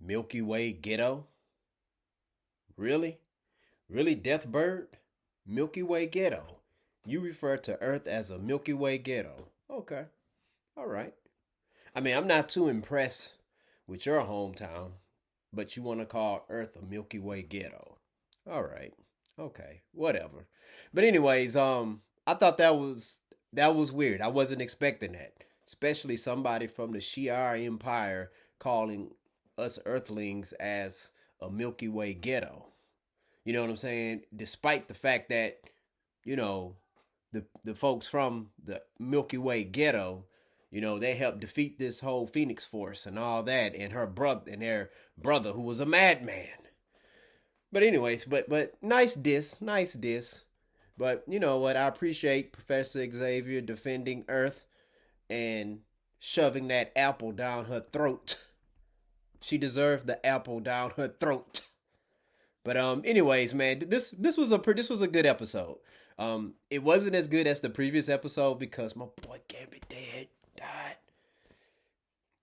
Milky Way Ghetto? Really? Really, Deathbird? Milky Way Ghetto. You refer to Earth as a Milky Way Ghetto. Okay. All right. I mean, I'm not too impressed with your hometown, but you want to call Earth a Milky Way Ghetto. All right. Okay. Whatever. But anyways, I thought that was weird. I wasn't expecting that. Especially somebody from the Shi'ar Empire calling us Earthlings as a Milky Way Ghetto. You know what I'm saying? Despite the fact that, you know, the folks from the Milky Way Ghetto, they helped defeat this whole Phoenix Force and all that, and their brother who was a madman. But anyways, but nice diss. But you know what? I appreciate Professor Xavier defending Earth and shoving that apple down her throat. She deserved the apple down her throat. But anyways, man, this was a good episode. It wasn't as good as the previous episode because my boy Gambit died,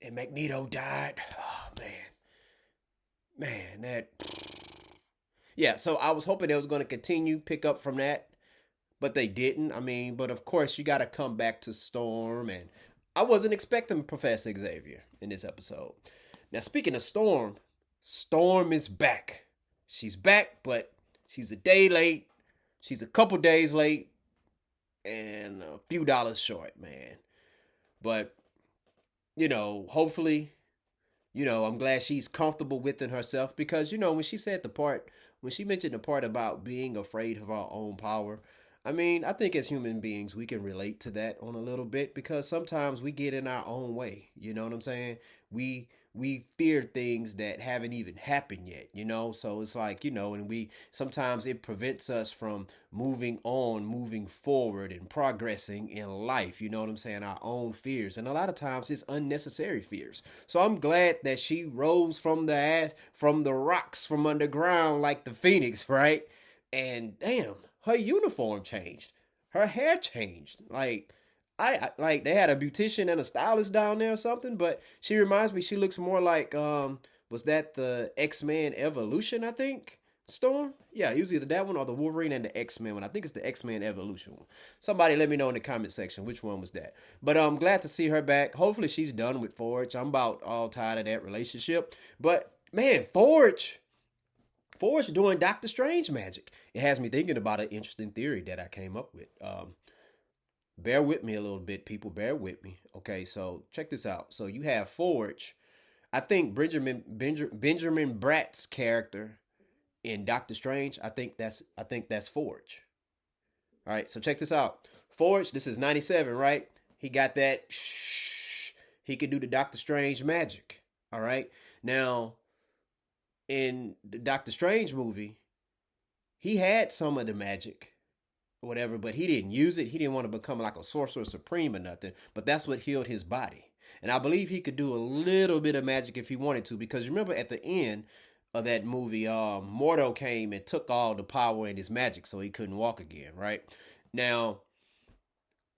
and Magneto died. Oh man, that. Yeah, so I was hoping they was going to continue pick up from that, but they didn't. I mean, but of course you got to come back to Storm, and I wasn't expecting Professor Xavier in this episode. Now speaking of Storm, Storm is back. She's back, but she's a day late. She's a couple days late and a few dollars short, man. But, hopefully, I'm glad she's comfortable within herself because, when she mentioned the part about being afraid of our own power, I mean, I think as human beings, we can relate to that on a little bit because sometimes we get in our own way. You know what I'm saying? We fear things that haven't even happened yet, So it's like, and we sometimes it prevents us from moving on, moving forward and progressing in life. You know what I'm saying? Our own fears. And a lot of times it's unnecessary fears. So I'm glad that she rose from the rocks from underground like the Phoenix, right? And damn, her uniform changed. Her hair changed. I like they had a beautician and a stylist down there or something, but she reminds me she looks more like was that the X-Men Evolution, I think? Storm? Yeah, it was either that one or the Wolverine and the X-Men one. I think it's the X-Men Evolution one. Somebody let me know in the comment section which one was that. But I'm glad to see her back. Hopefully she's done with Forge. I'm about all tired of that relationship. But man, Forge doing Doctor Strange magic. It has me thinking about an interesting theory that I came up with. Bear with me a little bit, people. Bear with me. Okay, so check this out. So you have Forge. I think Benjamin Bratt's character in Doctor Strange. I think that's Forge. All right, so check this out. Forge. This is 97, right? He got that. He can do the Doctor Strange magic. All right. Now, in the Doctor Strange movie, he had some of the magic or whatever, but he didn't use it. He didn't want to become like a sorcerer supreme or nothing, but that's what healed his body. And I believe he could do a little bit of magic if he wanted to, because remember at the end of that movie, Mordo came and took all the power and his magic, so he couldn't walk again, right? Now,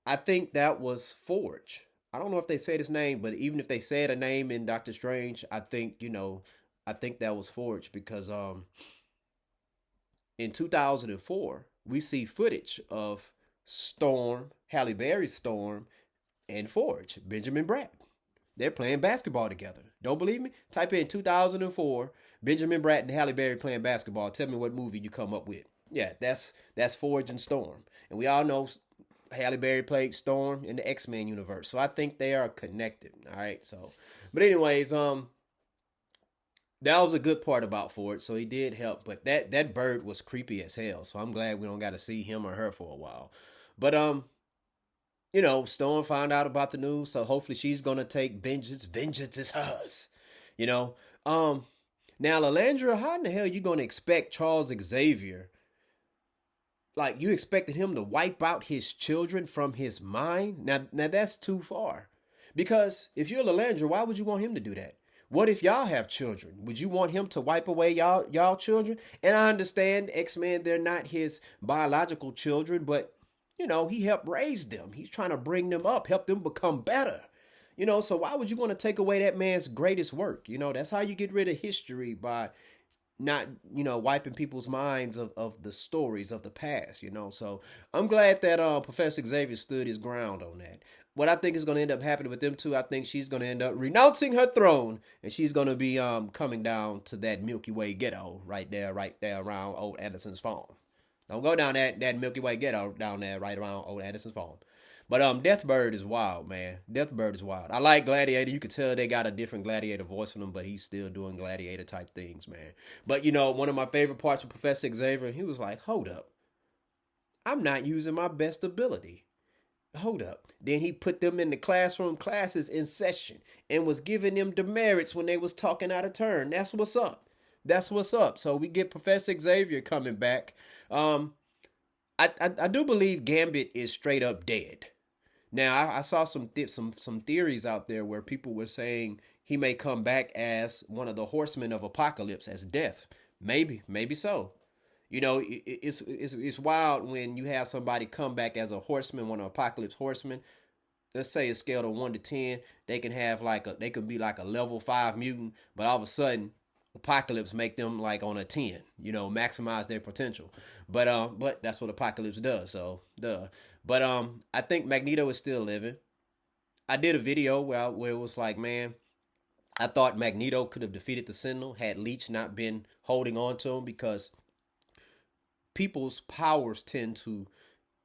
I think that was Forge. I don't know if they said his name, but even if they said a name in Doctor Strange, I think that was Forge because in 2004, we see footage of Storm, Halle Berry's Storm, and Forge, Benjamin Bratt. They're playing basketball together. Don't believe me? Type in 2004, Benjamin Bratt and Halle Berry playing basketball. Tell me what movie you come up with. Yeah, that's Forge and Storm. And we all know Halle Berry played Storm in the X-Men universe. So I think they are connected. All right. So, but anyways, that was a good part about Ford, so he did help. But that bird was creepy as hell, so I'm glad we don't got to see him or her for a while. But Storm found out about the news, so hopefully she's gonna take vengeance. Vengeance is hers. You know. Now Lalandra, how in the hell you gonna expect Charles Xavier? Like you expected him to wipe out his children from his mind? Now that's too far. Because if you're Lalandra, why would you want him to do that? What if y'all have children? Would you want him to wipe away y'all children? And I understand X-Men, they're not his biological children, but he helped raise them. He's trying to bring them up, help them become better. So why would you want to take away that man's greatest work? That's how you get rid of history, by not wiping people's minds of the stories of the past. So I'm glad that Professor Xavier stood his ground on that. What I think is going to end up happening with them two, I think she's going to end up renouncing her throne, and she's going to be coming down to that Milky Way ghetto right there around old Anderson's farm. Don't go down that Milky Way ghetto down there right around old Anderson's farm. But Deathbird is wild, man. Deathbird is wild. I like Gladiator. You could tell they got a different Gladiator voice from him, but he's still doing Gladiator type things, man. But one of my favorite parts of Professor Xavier, he was like, "Hold up, I'm not using my best ability. Hold up." Then he put them in the classroom classes in session and was giving them demerits when they was talking out of turn. That's what's up. That's what's up. So we get Professor Xavier coming back. I do believe Gambit is straight up dead. Now I saw some theories out there where people were saying he may come back as one of the horsemen of apocalypse, as Death. Maybe so. It's wild when you have somebody come back as a horseman, one of apocalypse horsemen. Let's say a scale of 1 to 10, they could be like a level 5 mutant, but all of a sudden Apocalypse make them like on a 10, maximize their potential. But that's what Apocalypse does. So duh. But I think Magneto is still living. I did a video where it was like, man, I thought Magneto could have defeated the Sentinel had Leech not been holding on to him, because people's powers tend to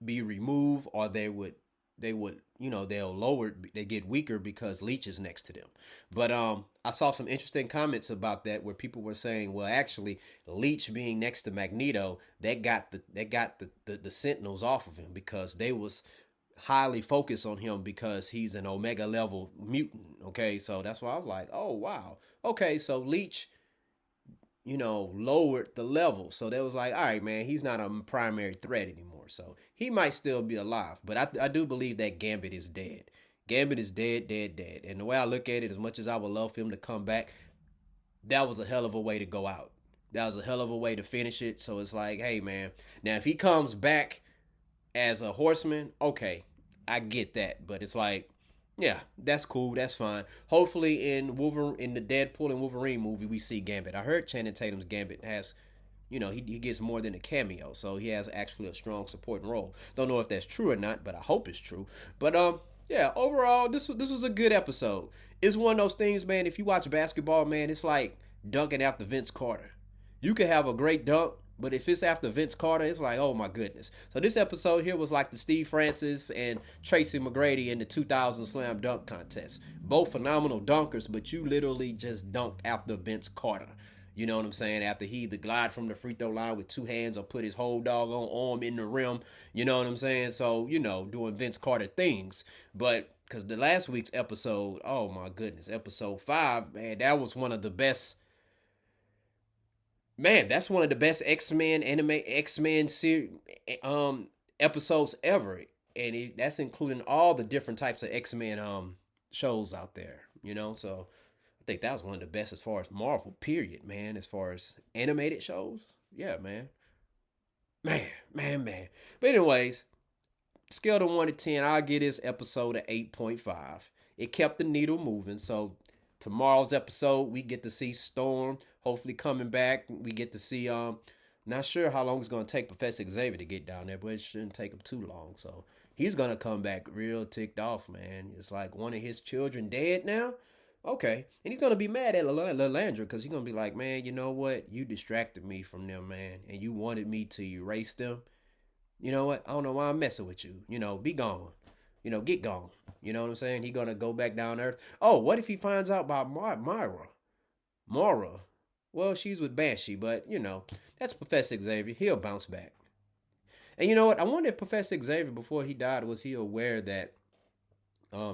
be removed, or they'll lower, they get weaker because Leech is next to them. But I saw some interesting comments about that where people were saying, well, actually Leech being next to Magneto, that got the Sentinels off of him, because they was highly focused on him because he's an Omega level mutant. Okay, so that's why I was like, oh wow, okay, so Leech lowered the level. So they was like, all right, man, he's not a primary threat anymore. So he might still be alive. But I do believe that Gambit is dead. Gambit is dead. And the way I look at it, as much as I would love for him to come back, that was a hell of a way to go out. That was a hell of a way to finish it. So it's like, hey, man, now if he comes back as a horseman, okay, I get that. But it's like, yeah, that's cool. That's fine. Hopefully in the Deadpool and Wolverine movie, we see Gambit. I heard Channing Tatum's Gambit has, he gets more than a cameo, so he has actually a strong supporting role. Don't know if that's true or not, but I hope it's true. But yeah, overall, this was a good episode. It's one of those things, man. If you watch basketball, man, it's like dunking after Vince Carter. You can have a great dunk, but if it's after Vince Carter, it's like, oh my goodness. So this episode here was like the Steve Francis and Tracy McGrady in the 2000 Slam Dunk Contest. Both phenomenal dunkers, but you literally just dunked after Vince Carter. You know what I'm saying? After he either glide from the free throw line with 2 hands or put his whole doggone arm in the rim. You know what I'm saying? So, doing Vince Carter things. But because the last week's episode, oh my goodness, episode 5, man, that was one of the best. Man, that's one of the best X-Men series episodes ever, and that's including all the different types of X-Men shows out there. So I think that was one of the best as far as Marvel, period, man. As far as animated shows, yeah, man. But anyways, scale of 1 to 10, I'll give this episode an 8.5. It kept the needle moving, so tomorrow's episode, we get to see Storm hopefully coming back. We get to see, not sure how long it's going to take Professor Xavier to get down there, but it shouldn't take him too long. So he's going to come back real ticked off, man. It's like one of his children dead now. Okay. And he's going to be mad at Lalandra because he's going to be like, man, you know what? You distracted me from them, man. And you wanted me to erase them. You know what? I don't know why I'm messing with you. Be gone. Get gone. You know what I'm saying? He gonna go back down Earth. Oh, what if he finds out about Mara? Well, she's with Banshee, but that's Professor Xavier. He'll bounce back. And you know what? I wonder if Professor Xavier, before he died, was he aware that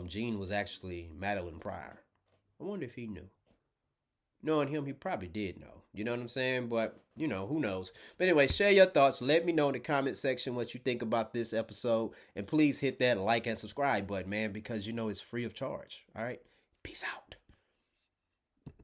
Jean was actually Madeline Pryor? I wonder if he knew. Knowing him, he probably did know. You know what I'm saying? But, who knows? But anyway, share your thoughts. Let me know in the comment section what you think about this episode. And please hit that like and subscribe button, man, because it's free of charge. All right? Peace out.